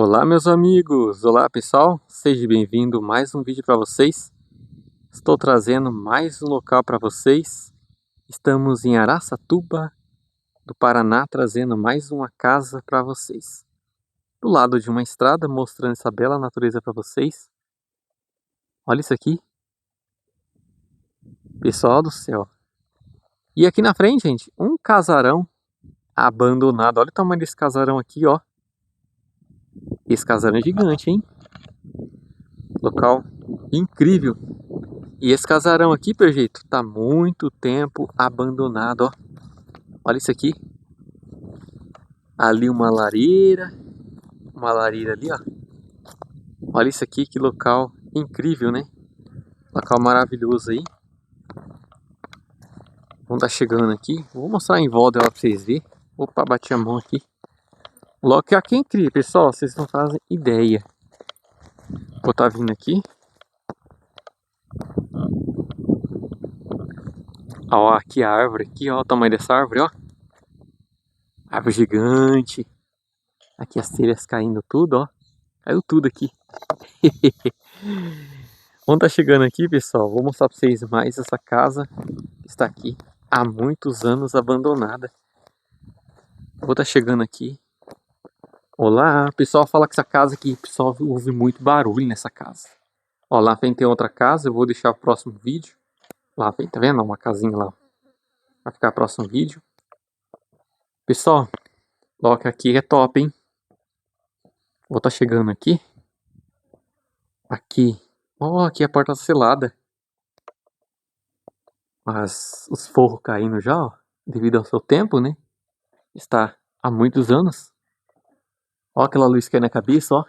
Olá, meus amigos! Olá, pessoal! Seja bem-vindo a mais um vídeo para vocês. Estou trazendo mais um local para vocês. Estamos em Araçatuba, do Paraná, trazendo mais uma casa para vocês. Do lado de uma estrada, mostrando essa bela natureza para vocês. Olha isso aqui! Pessoal do céu! E aqui na frente, gente, um casarão abandonado. Olha o tamanho desse casarão aqui, ó. Esse casarão é gigante, hein? Local incrível. E esse casarão aqui, pelo jeito, tá muito tempo abandonado, ó. Olha isso aqui. Ali uma lareira ali, ó. Olha isso aqui, que local incrível, né? Local maravilhoso aí. Vamos tá chegando aqui. Vou mostrar em volta pra vocês verem. Opa, bati a mão aqui. Logo que aqui é incrível, pessoal. Vocês não fazem ideia. Vou tá vindo aqui. Ó, aqui a árvore, aqui, ó, o tamanho dessa árvore, ó. Árvore gigante. Aqui as telhas caindo tudo, ó. Caiu tudo aqui. Vamos tá chegando aqui, pessoal. Vou mostrar pra vocês mais essa casa que está aqui há muitos anos abandonada. Vou tá chegando aqui. Olá, o pessoal fala que essa casa aqui, o pessoal ouve muito barulho nessa casa. Ó, lá frente tem outra casa, eu vou deixar o próximo vídeo. Lá frente, tá vendo? Uma casinha lá. Vai ficar o próximo vídeo. Pessoal, logo aqui é top, hein? Vou tá chegando aqui. Aqui. Ó, aqui é a porta selada. Mas os forros caindo já, ó. Devido ao seu tempo, né? Está há muitos anos. Ó aquela luz que é na cabeça, ó.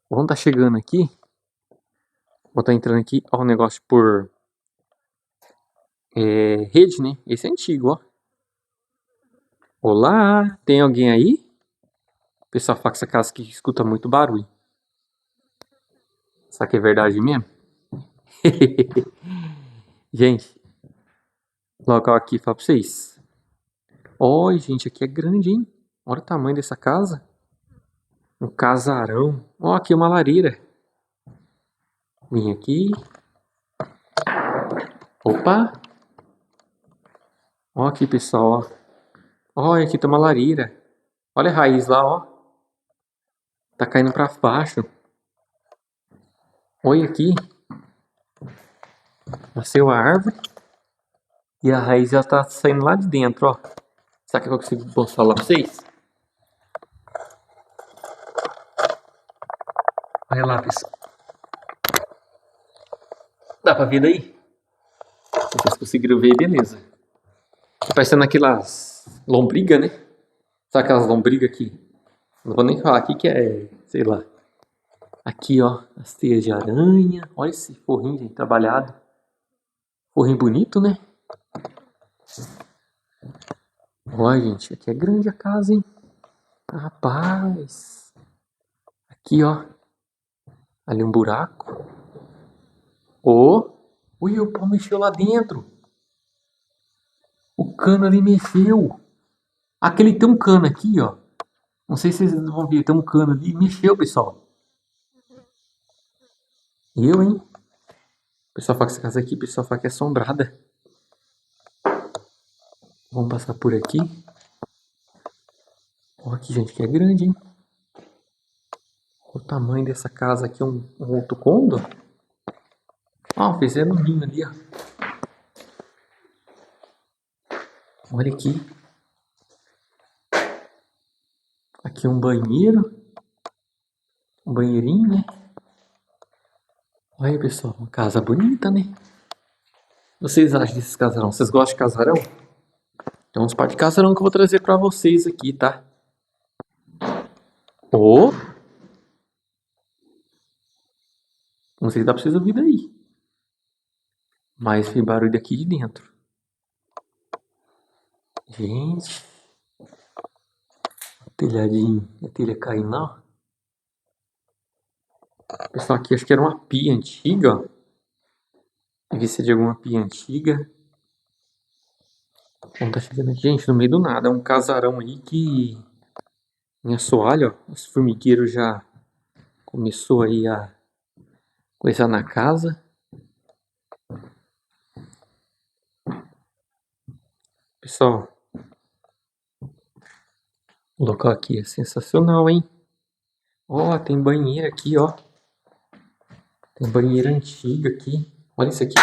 Vamos tá chegando aqui. Vou tá entrando aqui. Ó, o negócio por rede, né? Esse é antigo, ó. Olá, tem alguém aí? O pessoal fala que essa casa aqui escuta muito barulho. Será que é verdade mesmo? Gente, local aqui, fala pra vocês. Ó, gente, aqui é grande, hein? Olha o tamanho dessa casa. Um casarão. Ó, aqui é uma lareira. Vim aqui. Opa! Ó aqui, pessoal, ó. Ó, aqui tem uma lareira. Olha a raiz lá, ó. Tá caindo pra baixo. Olha aqui. Nasceu a árvore. E a raiz já tá saindo lá de dentro, ó. Será que eu consigo mostrar lá pra vocês? Olha lá, pessoal. Dá pra ver daí? Se vocês conseguiram ver, beleza. Tá parecendo aquelas lombrigas, né? Sabe aquelas lombrigas aqui? Não vou nem falar aqui que é, sei lá. Aqui, ó, as teias de aranha. Olha esse forrinho, gente, trabalhado. Forrinho bonito, né? Olha, gente, aqui é grande a casa, hein? Rapaz. Aqui, ó. Ali um buraco. Ui, o pau mexeu lá dentro. O cano ali mexeu. Aquele tem um cano aqui, ó. Não sei se vocês vão ver, tem um cano ali. Mexeu, pessoal. Hein? O pessoal fala que essa casa aqui, o pessoal fala que é assombrada. Vamos passar por aqui. Olha aqui, gente, que é grande, hein? Olha o tamanho dessa casa aqui, um outro cômodo. Ó, fizeram um ninho ali, ó. Olha aqui. Aqui um banheiro. Um banheirinho, né? Olha, pessoal, uma casa bonita, né? O que vocês acham desses casarão? Vocês gostam de casarão? Tem uns par de casarão que eu vou trazer pra vocês aqui, tá? Não sei se dá pra vocês ouvir daí. Mas tem barulho aqui de dentro. Gente. Telhadinho. A telha caindo lá. Pessoal, aqui acho que era uma pia antiga, ó. Deve ser de alguma pia antiga. Vamos tá chegando aqui, gente, no meio do nada. É um casarão aí que Em assoalho, ó. Os formigueiros já começou aí a coisar na casa. Pessoal, o local aqui é sensacional, hein? Ó, tem banheiro aqui, ó. Tem banheira antiga aqui. Olha isso aqui.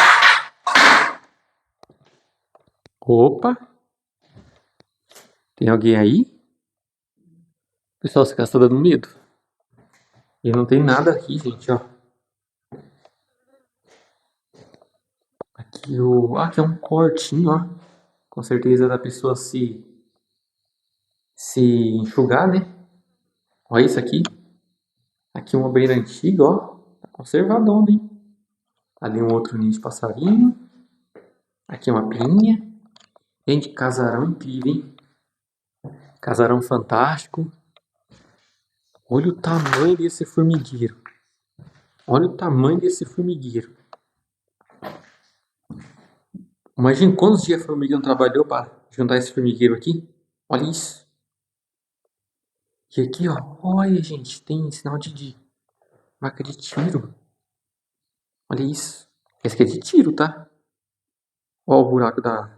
Opa! Tem alguém aí? Pessoal, essa casa tá dando medo. E não tem nada aqui, gente, ó. Aqui é um cortinho, ó. Com certeza da pessoa se enxugar, né? Olha isso aqui. Aqui uma banheira antiga, ó. Tá conservadona, hein? Ali um outro ninho de passarinho. Aqui uma pinha. Gente, casarão incrível, hein? Casarão fantástico. Olha o tamanho desse formigueiro. Olha o tamanho desse formigueiro. Imagina quantos dias a formiga não trabalhou para juntar esse formigueiro aqui. Olha isso. E aqui, ó. Olha, gente, tem sinal de marca de tiro. Olha isso. Esse aqui é de tiro, tá? Olha o buraco da...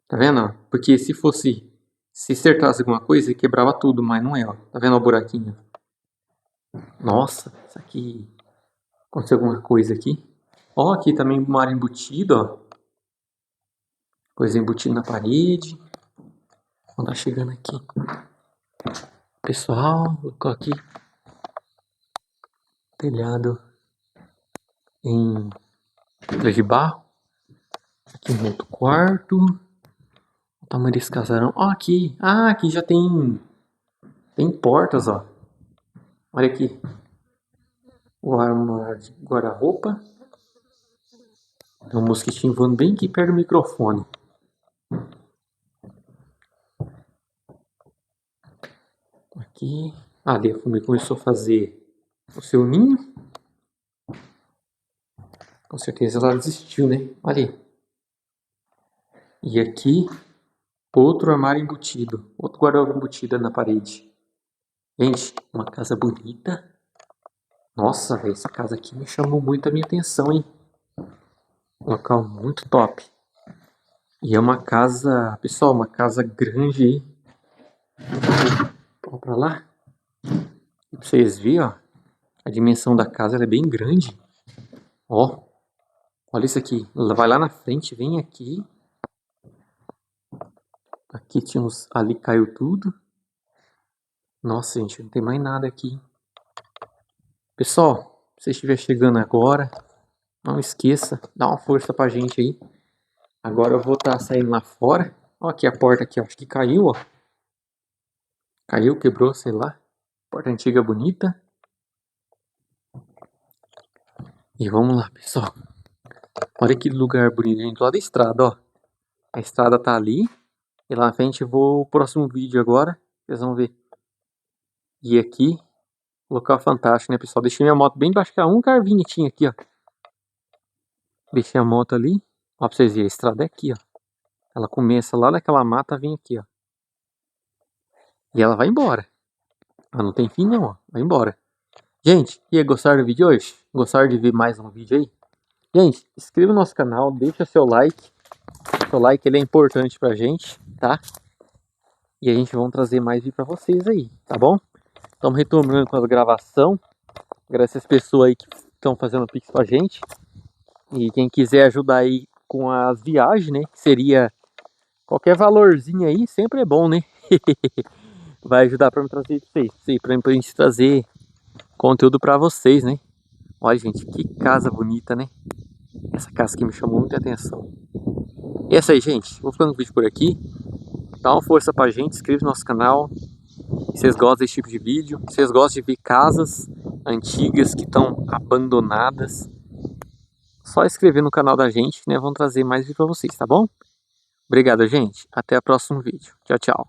Tá vendo, ó? Porque se fosse... Se acertasse alguma coisa, quebrava tudo, mas não é, ó. Tá vendo o buraquinho? Nossa, isso aqui... Aconteceu alguma coisa aqui. Ó, aqui também uma área embutida, ó. Coisa embutida na parede. Vamos tá chegando aqui. Pessoal, colocou aqui. Telhado em pedra de barro. Aqui um outro quarto. O tamanho desse casarão. Ó, aqui. Ah, aqui já tem portas, ó. Olha aqui. O armário de guarda-roupa. Tem um mosquitinho voando bem aqui perto do microfone. Aqui. Ali a formiga começou a fazer o seu ninho. Com certeza ela desistiu, né? Olha aí. E aqui, outro armário embutido. Outro guarda-roupa embutido na parede. Gente, uma casa bonita. Nossa, velho, essa casa aqui me chamou muito a minha atenção, hein? Um local muito top. E é uma casa, pessoal, uma casa grande aí. Vamos pra lá. E pra vocês verem, ó. A dimensão da casa ela é bem grande. Ó. Olha isso aqui. Vai lá na frente, vem aqui. Aqui tinha uns... Ali caiu tudo. Nossa, gente, não tem mais nada aqui. Pessoal, se você estiver chegando agora, não esqueça, dá uma força pra gente aí. Agora eu vou estar saindo lá fora. Ó, aqui a porta aqui, ó, acho que caiu, ó. Caiu, quebrou, sei lá. Porta antiga bonita. E vamos lá, pessoal. Olha que lugar bonito, gente, lá da estrada, ó. A estrada tá ali. E lá na frente eu vou pro próximo vídeo agora. Vocês vão ver. E aqui, local fantástico, né, pessoal? Deixei minha moto bem debaixo, que um carvinho tinha aqui, ó. Deixei a moto ali. Ó, pra vocês verem, a estrada é aqui, ó. Ela começa lá naquela mata, vem aqui, ó. E ela vai embora. Ela não tem fim não, ó. Vai embora. Gente, e aí, gostaram do vídeo hoje? Gostaram de ver mais um vídeo aí? Gente, inscreva no nosso canal, deixa seu like. Seu like ele é importante pra gente, tá? E a gente vai trazer mais vídeo pra vocês aí, tá bom? Estamos retomando com a gravação. Agradecer as pessoas aí que estão fazendo pix com a gente. E quem quiser ajudar aí com as viagens, né? Que seria qualquer valorzinho aí, sempre é bom, né? Vai ajudar pra me trazer isso aí, pra gente trazer conteúdo pra vocês, né? Olha, gente, que casa bonita, né? Essa casa aqui me chamou muita atenção. E é isso aí, gente. Vou ficando com o vídeo por aqui. Dá uma força pra gente, inscreve no nosso canal. Se vocês gostam desse tipo de vídeo, se vocês gostam de ver casas antigas que estão abandonadas, só inscrever no canal da gente, né? Vamos trazer mais vídeo pra vocês, tá bom? Obrigado, gente. Até o próximo vídeo. Tchau, tchau.